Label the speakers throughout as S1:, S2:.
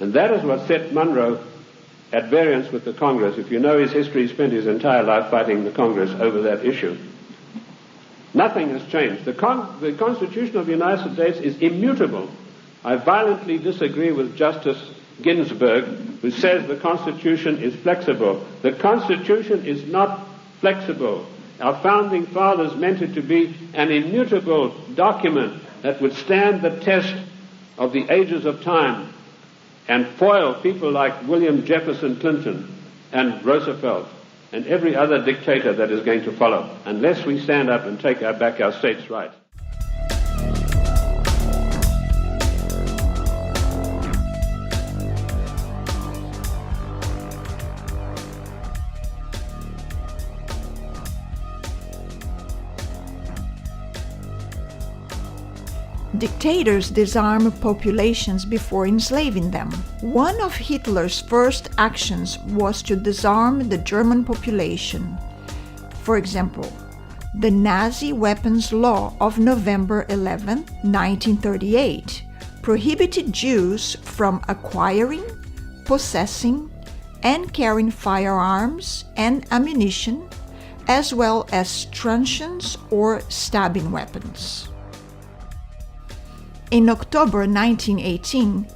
S1: And that is what set Monroe at variance with the Congress. If you know his history, he spent his entire life fighting the Congress over that issue. Nothing has changed. The Constitution of the United States is immutable. I violently disagree with Justice Ginsburg, who says the Constitution is flexible. The Constitution is not flexible. Our founding fathers meant it to be an immutable document that would stand the test of the ages of time and foil people like William Jefferson Clinton and Roosevelt and every other dictator that is going to follow, unless we stand up and take back our states' rights.
S2: Dictators disarm populations before enslaving them. One of Hitler's first actions was to disarm the German population. For example, the Nazi weapons law of November 11, 1938, prohibited Jews from acquiring, possessing, and carrying firearms and ammunition, as well as truncheons or stabbing weapons. In October 1918,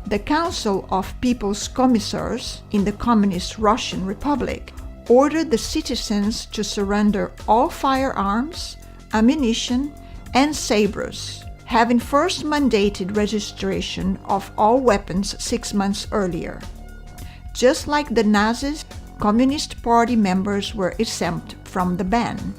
S2: the Council of People's Commissars in the Communist Russian Republic ordered the citizens to surrender all firearms, ammunition, and sabers, having first mandated registration of all weapons 6 months earlier. Just like the Nazis, Communist Party members were exempt from the ban.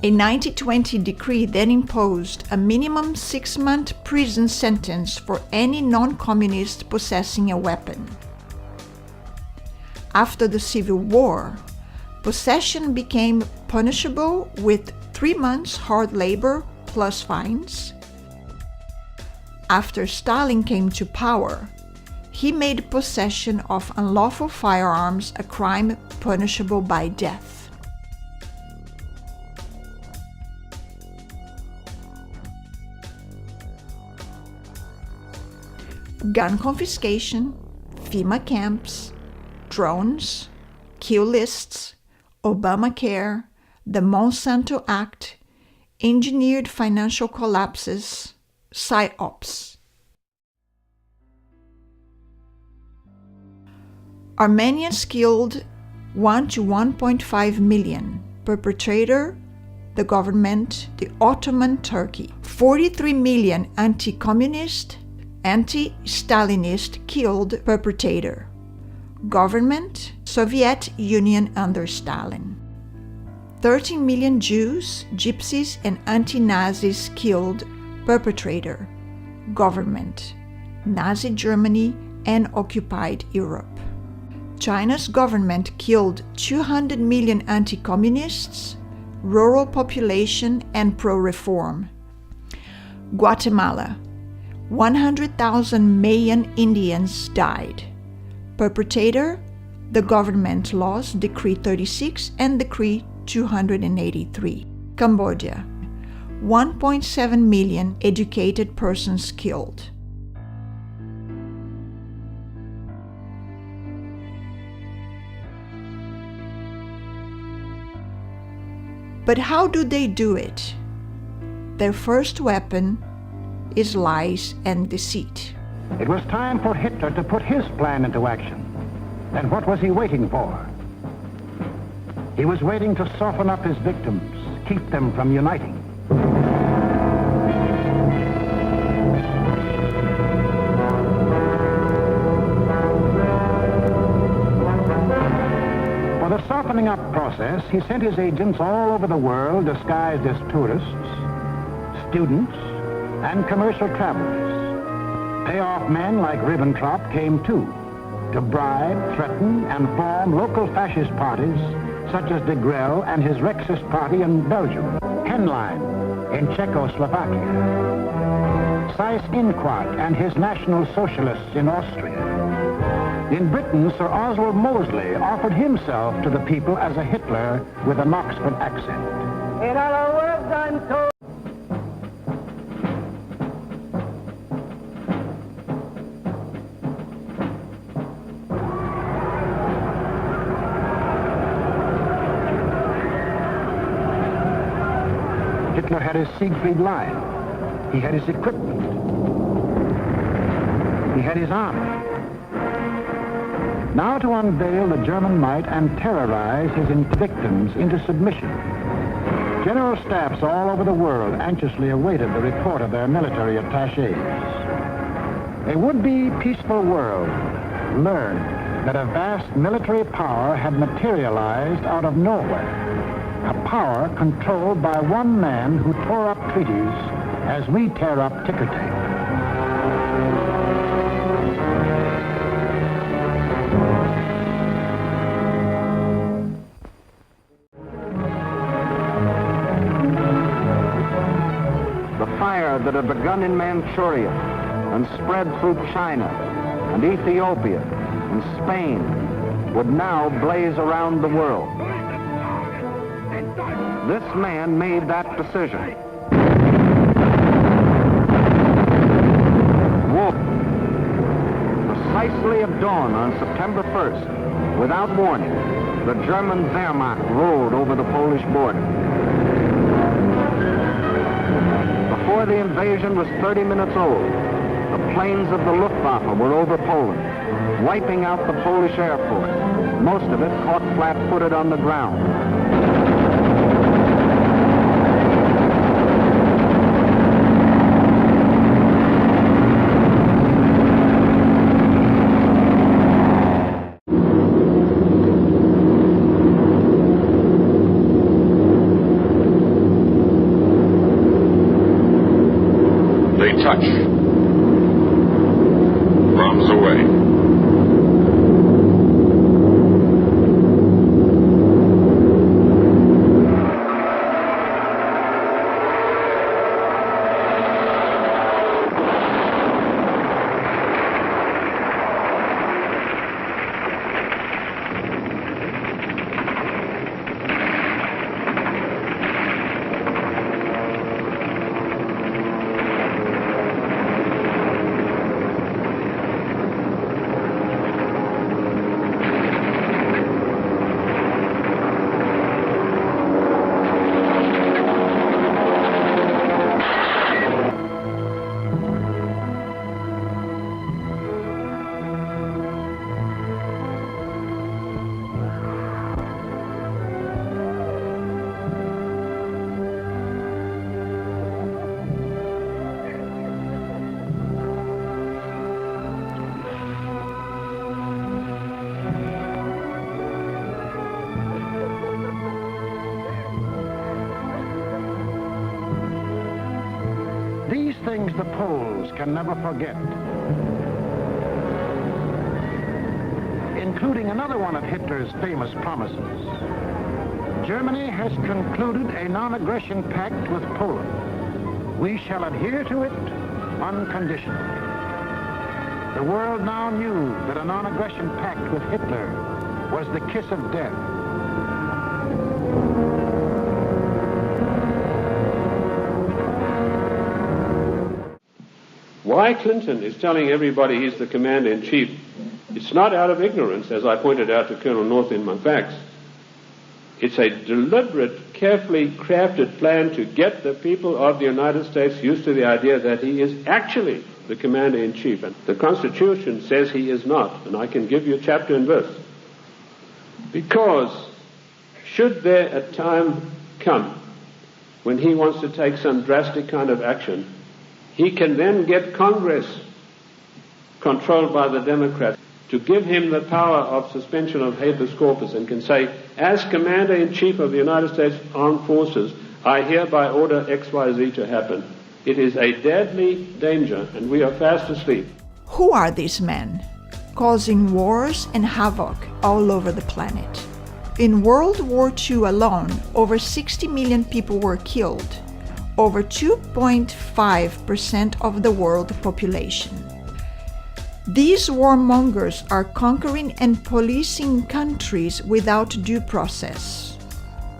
S2: A 1920 decree then imposed a minimum 6-month prison sentence for any non-communist possessing a weapon. After the Civil War, possession became punishable with 3 months hard labor plus fines. After Stalin came to power, he made possession of unlawful firearms a crime punishable by death. Gun confiscation, FEMA camps, drones, kill lists, Obamacare, the Monsanto Act, engineered financial collapses, PSYOPs. Armenians killed 1 to 1.5 million. Perpetrator, the government, the Ottoman Turkey. 43 million anti-communist, anti-Stalinist killed. Perpetrator, government, Soviet Union under Stalin. 13 million Jews, Gypsies, and anti-Nazis killed. Perpetrator, government, Nazi Germany and occupied Europe. China's government killed 200 million anti-communists, rural population, and pro-reform. Guatemala, 100,000 Mayan Indians died. Perpetrator, the government laws Decree 36 and Decree 283. Cambodia, 1.7 million educated persons killed. But how do they do it? Their first weapon is lies and deceit.
S3: It was time for Hitler to put his plan into action. And what was he waiting for? He was waiting to soften up his victims, keep them from uniting. For the softening up process, he sent his agents all over the world disguised as tourists, students, and commercial travelers. Payoff men like Ribbentrop came too, to bribe, threaten, and form local fascist parties such as de Grelle and his Rexist party in Belgium, Henlein in Czechoslovakia, Seyss-Inquart and his National Socialists in Austria. In Britain, Sir Oswald Mosley offered himself to the people as a Hitler with an Oxford accent.
S4: In other words, I'm told.
S3: had his Siegfried line. He had his equipment. He had his army. Now to unveil the German might and terrorize his victims into submission. General staffs all over the world anxiously awaited the report of their military attachés. A would-be peaceful world learned that a vast military power had materialized out of nowhere. A power controlled by one man who tore up treaties as we tear up ticker tape.
S5: The fire that had begun in Manchuria and spread through China and Ethiopia and Spain would now blaze around the world. This man made that decision. War. Precisely at dawn on September 1st, without warning, the German Wehrmacht rolled over the Polish border. Before the invasion was 30 minutes old, the planes of the Luftwaffe were over Poland, wiping out the Polish air force, most of it caught flat-footed on the ground.
S6: They touch. Bombs away.
S3: These things the Poles can never forget, including another one of Hitler's famous promises. Germany has concluded a non-aggression pact with Poland. We shall adhere to it unconditionally. The world now knew that a non-aggression pact with Hitler was the kiss of death.
S1: Why Clinton is telling everybody he's the commander-in-chief, it's not out of ignorance, as I pointed out to Colonel North in my facts. It's a deliberate, carefully crafted plan to get the people of the United States used to the idea that he is actually the commander-in-chief. And the Constitution says he is not, and I can give you chapter and verse. Because should there a time come when he wants to take some drastic kind of action, he can then get Congress, controlled by the Democrats, to give him the power of suspension of habeas corpus and can say, as Commander-in-Chief of the United States Armed Forces, I hereby order XYZ to happen. It is a deadly danger, and we are fast asleep.
S2: Who are these men, causing wars and havoc all over the planet? In World War II alone, over 60 million people were killed, over 2.5% of the world population. These warmongers are conquering and policing countries without due process.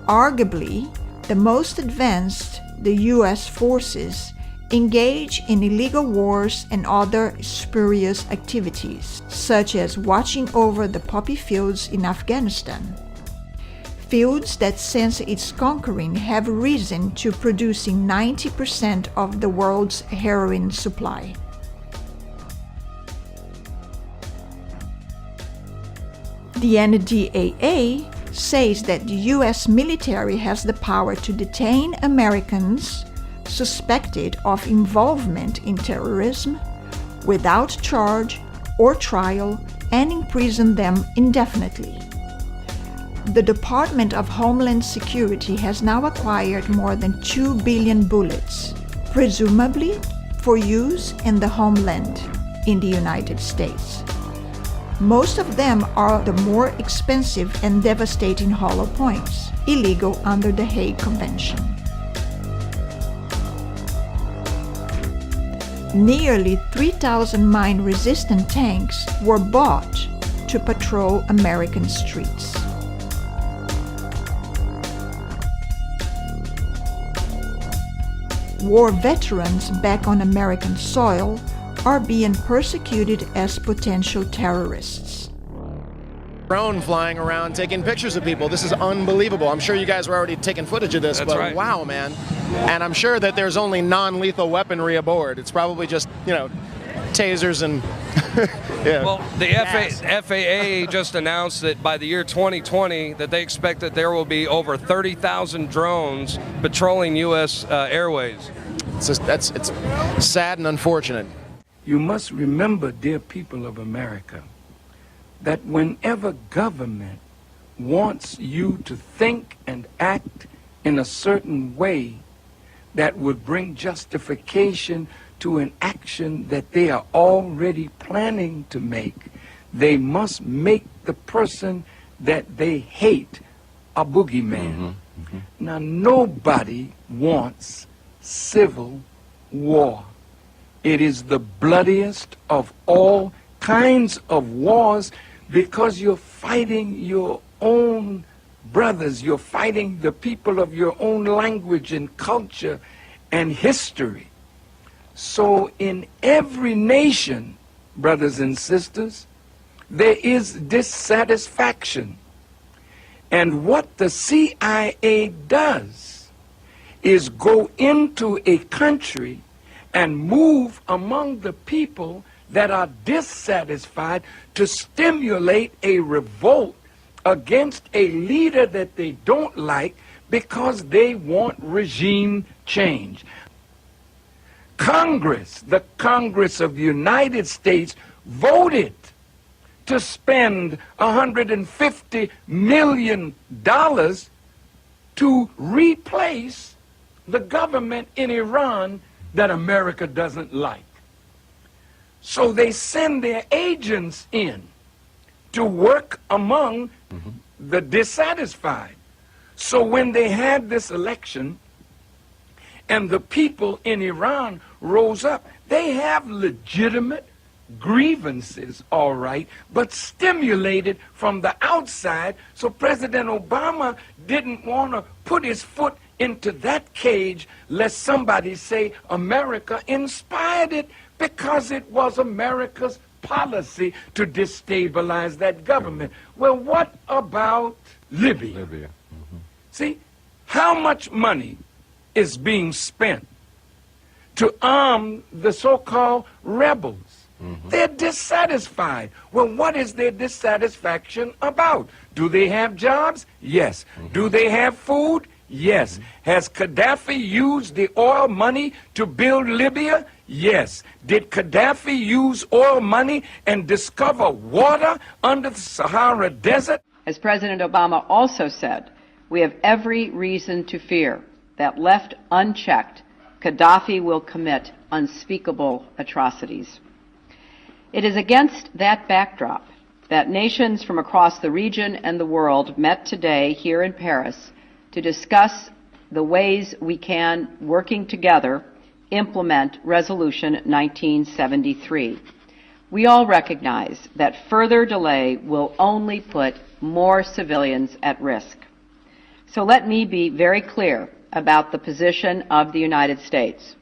S2: Arguably, the most advanced, the US forces, engage in illegal wars and other spurious activities, such as watching over the poppy fields in Afghanistan. fields that since its conquering have risen to producing 90% of the world's heroin supply. The NDAA says that the U.S. military has the power to detain Americans suspected of involvement in terrorism without charge or trial and imprison them indefinitely. The Department of Homeland Security has now acquired more than 2 billion bullets, presumably for use in the homeland in the United States. Most of them are the more expensive and devastating hollow points, illegal under the Hague Convention. Nearly 3,000 mine-resistant tanks were bought to patrol American streets. War veterans back on American soil are being persecuted as potential terrorists.
S7: Drone flying around taking pictures of people. This is unbelievable. I'm sure you guys were already taking footage of this,
S8: That's
S7: but
S8: right.
S7: Wow, man. And I'm sure that there's only non-lethal weaponry aboard. It's probably just, tasers and yeah.
S8: Well, the FAA just announced that by the year 2020 that they expect that there will be over 30,000 drones patrolling U.S. airways.
S7: It's sad and unfortunate.
S9: You must remember, dear people of America, that whenever government wants you to think and act in a certain way that would bring justification to an action that they are already planning to make, they must make the person that they hate a boogeyman. Now, nobody wants civil war. It is the bloodiest of all kinds of wars because you're fighting your own brothers. You're fighting the people of your own language and culture and history. So in every nation, brothers and sisters, there is dissatisfaction. And what the CIA does is go into a country and move among the people that are dissatisfied to stimulate a revolt against a leader that they don't like because they want regime change. Congress, the Congress of the United States, voted to spend $150 million to replace the government in Iran that America doesn't like. So they send their agents in to work among the dissatisfied. So when they had this election and the people in Iran rose up, they have legitimate grievances, all right, but stimulated from the outside. So President Obama didn't want to put his foot into that cage lest somebody say America inspired it, because it was America's policy to destabilize that government. Well, what about Libya? See, how much money is being spent to arm the so-called rebels? They're dissatisfied. Well, what is their dissatisfaction about? Do they have jobs? Yes. Do they have food? Yes. Has Gaddafi used the oil money to build Libya? Yes. Did Gaddafi use oil money and discover water under the Sahara Desert?
S10: As President Obama also said, we have every reason to fear that left unchecked, Gaddafi will commit unspeakable atrocities. It is against that backdrop that nations from across the region and the world met today here in Paris to discuss the ways we can, working together, implement Resolution 1973. We all recognize that further delay will only put more civilians at risk. So let me be very clear about the position of the United States.